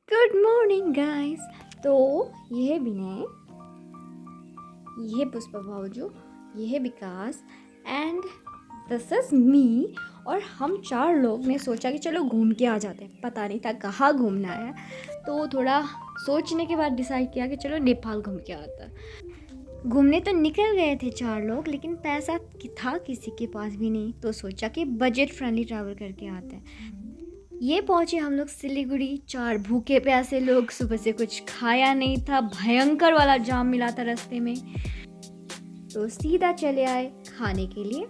Good morning guys. तो ये है विनय, ये है पुष्पा भाऊजू, ये है विकास एंड दिस इज मी। और हम 4 लोग ने सोचा कि चलो घूम के आ जाते हैं। पता नहीं था कहाँ घूमना है, तो थोड़ा सोचने के बाद डिसाइड किया कि चलो नेपाल घूम के आता है। घूमने तो निकल गए थे 4 लोग, लेकिन पैसा था किसी के पास भी नहीं, तो सोचा कि बजट फ्रेंडली ट्रैवल करके आते हैं। ये पहुंचे हम लोग सिलीगुड़ी, 4 भूखे प्यासे लोग, सुबह से कुछ खाया नहीं था, भयंकर वाला जाम मिला था रास्ते में, तो सीधा चले आए खाने के लिए।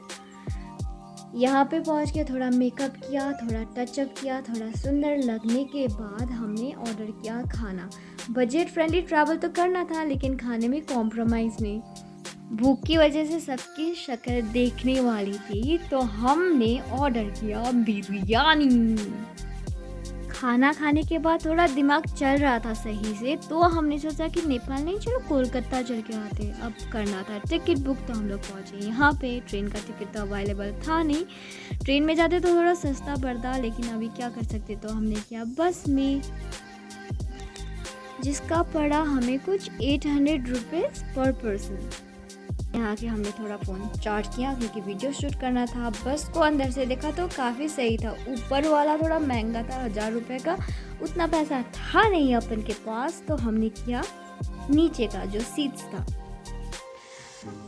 यहाँ पे पहुंच के थोड़ा मेकअप किया, थोड़ा टचअप किया, थोड़ा सुंदर लगने के बाद हमने ऑर्डर किया खाना। बजट फ्रेंडली ट्रैवल तो करना था, लेकिन खाने में कॉम्प्रोमाइज़ नहीं। भूख की वजह से सबकी शक्ल देखने वाली थी, तो हमने ऑर्डर किया बिरयानी। खाना खाने के बाद थोड़ा दिमाग चल रहा था सही से, तो हमने सोचा कि नेपाल नहीं, चलो कोलकाता चल के आते। अब करना था टिकट बुक, तो हम लोग पहुँचे यहाँ पे। ट्रेन का टिकट तो अवेलेबल था नहीं, ट्रेन में जाते तो थोड़ा सस्ता पड़ता, लेकिन अभी क्या कर सकते, तो हमने किया बस में, जिसका पड़ा हमें कुछ 800 रुपीज़ पर पर्सन। यहाँ के हमने थोड़ा फ़ोन चार्ज किया क्योंकि वीडियो शूट करना था। बस को अंदर से देखा तो काफ़ी सही था, ऊपर वाला थोड़ा महंगा था, 1000 रुपये का। उतना पैसा था नहीं अपन के पास, तो हमने किया नीचे का जो सीट्स था।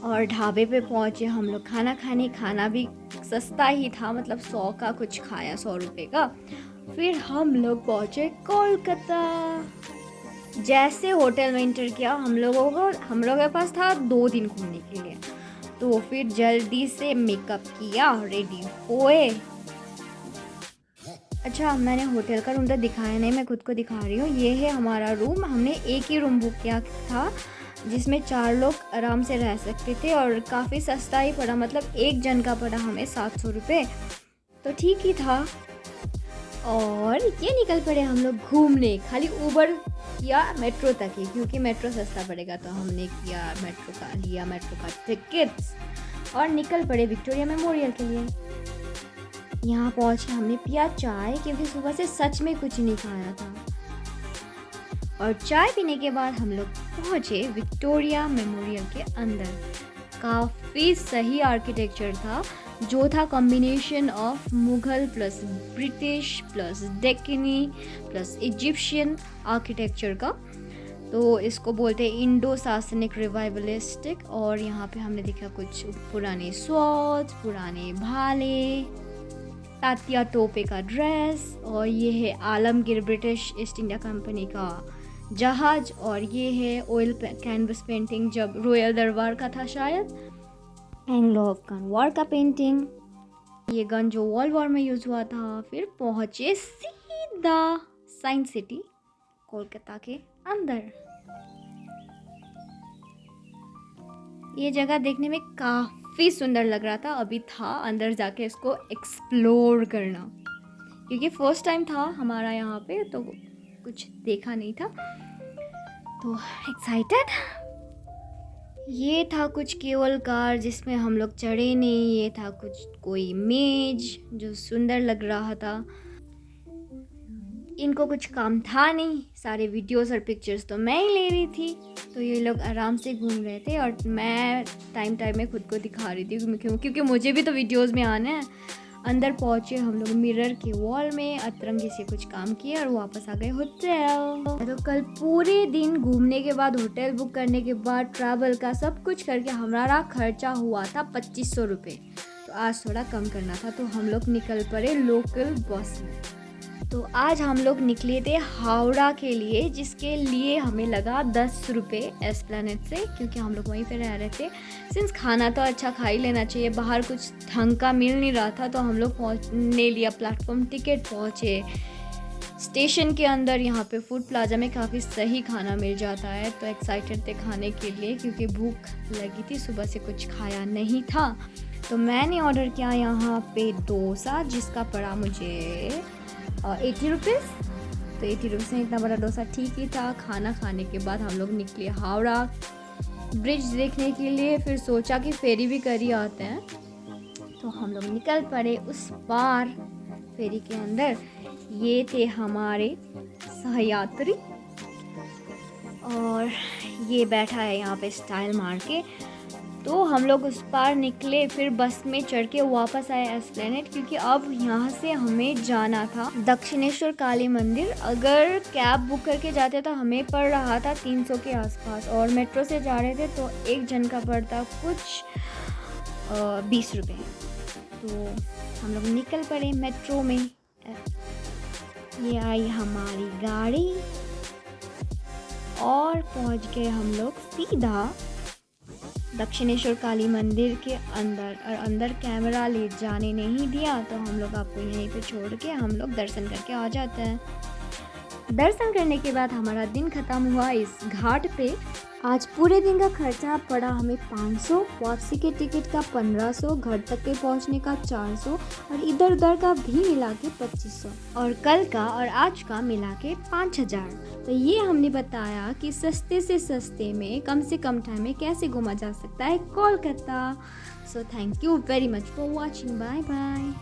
और ढाबे पे पहुँचे हम लोग खाना खाने। खाना भी सस्ता ही था, मतलब 100 का कुछ खाया, 100 रुपये का। फिर हम लोग पहुँचे कोलकाता। जैसे होटल में इंटर किया, हम लोगों के पास था 2 दिन घूमने के लिए, तो फिर जल्दी से मेकअप किया, रेडी हुए। अच्छा, मैंने होटल का रूम तो दिखाया नहीं, मैं खुद को दिखा रही हूँ। ये है हमारा रूम। हमने एक ही रूम बुक किया था, जिसमें 4 लोग आराम से रह सकते थे, और काफ़ी सस्ता ही पड़ा, मतलब एक जन का पड़ा हमें 700 रुपये, तो ठीक ही था। और ये निकल पड़े हम लोग घूमने। खाली ऊबर या मेट्रो तक ही, क्योंकि मेट्रो सस्ता पड़ेगा, तो हमने किया लिया मेट्रो का टिकट्स और निकल पड़े विक्टोरिया मेमोरियल के लिए। यहाँ पहुँचे, हमने पिया चाय, क्योंकि सुबह से सच में कुछ नहीं खाया था। और चाय पीने के बाद हम लोग पहुँचे विक्टोरिया मेमोरियल के अंदर। काफ़ी सही आर्किटेक्चर था, जो था combination of Mughal plus British plus Deccani plus Egyptian architecture का। तो इसको बोलते हैं इंडो सासनिक रिवाइवलिस्टिक। और यहाँ पे हमने देखा कुछ पुराने स्वॉर्ड्स, पुराने भाले, तात्या टोपे का ड्रेस, और ये है Alamgir British east India company का जहाज, और ये है ऑयल कैनवस पेंटिंग, जब रॉयल दरबार का था शायद, एंग्लो अफगान वॉर का पेंटिंग, ये गन जो वर्ल्ड वॉर में यूज़ हुआ था। फिर पहुँचे सीधा साइंस सिटी कोलकाता के अंदर। ये जगह देखने में काफ़ी सुंदर लग रहा था, अभी था अंदर जाके इसको एक्सप्लोर करना, क्योंकि फर्स्ट टाइम था हमारा यहाँ पे, तो कुछ देखा नहीं था, तो एक्साइटेड। ये था कुछ केवल कार जिसमें हम लोग चढ़े नहीं, ये था कोई मेज जो सुंदर लग रहा था। इनको कुछ काम था नहीं, सारे वीडियोस और पिक्चर्स तो मैं ही ले रही थी, तो ये लोग आराम से घूम रहे थे, और मैं टाइम में खुद को दिखा रही थी, क्योंकि मुझे भी तो वीडियोस में आना है। अंदर पहुँचे हम लोग, मिरर के वॉल में अतरंगी से कुछ काम किए और वापस आ गए होटल। तो कल पूरे दिन घूमने के बाद, होटल बुक करने के बाद, ट्रैवल का सब कुछ करके हमारा खर्चा हुआ था 2500 रुपये। तो आज थोड़ा कम करना था, तो हम लोग निकल पड़े लोकल बस में। तो आज हम लोग निकले थे हावड़ा के लिए, जिसके लिए हमें लगा 10 रुपये एस्प्लेनेड से, क्योंकि हम लोग वहीं पे रह रहे थे। सिंस खाना तो अच्छा खा ही लेना चाहिए, बाहर कुछ ढंग का मिल नहीं रहा था, तो हम लोग पहुँचने लिया प्लेटफॉर्म टिकट, पहुँचे स्टेशन के अंदर। यहाँ पे फूड प्लाजा में काफ़ी सही खाना मिल जाता है, तो एक्साइटेड थे खाने के लिए, क्योंकि भूख लगी थी, सुबह से कुछ खाया नहीं था। तो मैंने ऑर्डर किया यहाँ पे डोसा, जिसका पड़ा मुझे 80 रुपीज़। तो 80 रुपीज़ में इतना बड़ा डोसा ठीक ही था। खाना खाने के बाद हम लोग निकले हावड़ा ब्रिज देखने के लिए, फिर सोचा कि फेरी भी कर ही आते हैं, तो हम लोग निकल पड़े उस पार फेरी के अंदर। ये थे हमारे सहयात्री। और ये बैठा है यहाँ पे स्टाइल मार के। तो हम लोग उस पार निकले, फिर बस में चढ़ के वापस आए एस्प्लेनेड, क्योंकि अब यहाँ से हमें जाना था दक्षिणेश्वर काली मंदिर। अगर कैब बुक करके जाते तो हमें पड़ रहा था 300 के आसपास, और मेट्रो से जा रहे थे तो एक जन का पड़ता कुछ 20 रुपये। तो हम लोग निकल पड़े मेट्रो में। ये आई हमारी गाड़ी और पहुंच गए हम लोग सीधा दक्षिणेश्वर काली मंदिर के अंदर। और अंदर कैमरा ले जाने नहीं दिया, तो हम लोग आपको यहीं पे छोड़ के हम लोग दर्शन करके आ जाते हैं। दर्शन करने के बाद हमारा दिन ख़त्म हुआ इस घाट पे। आज पूरे दिन का खर्चा पड़ा हमें 500, वापसी के टिकट का 1500, घर तक के पहुंचने का 400 और इधर उधर का भी मिला के 2500, और कल का और आज का मिला के 5000। तो ये हमने बताया कि सस्ते से सस्ते में कम से कम टाइम में कैसे घूमा जा सकता है Kolkata. So thank you very much for watching. Bye bye.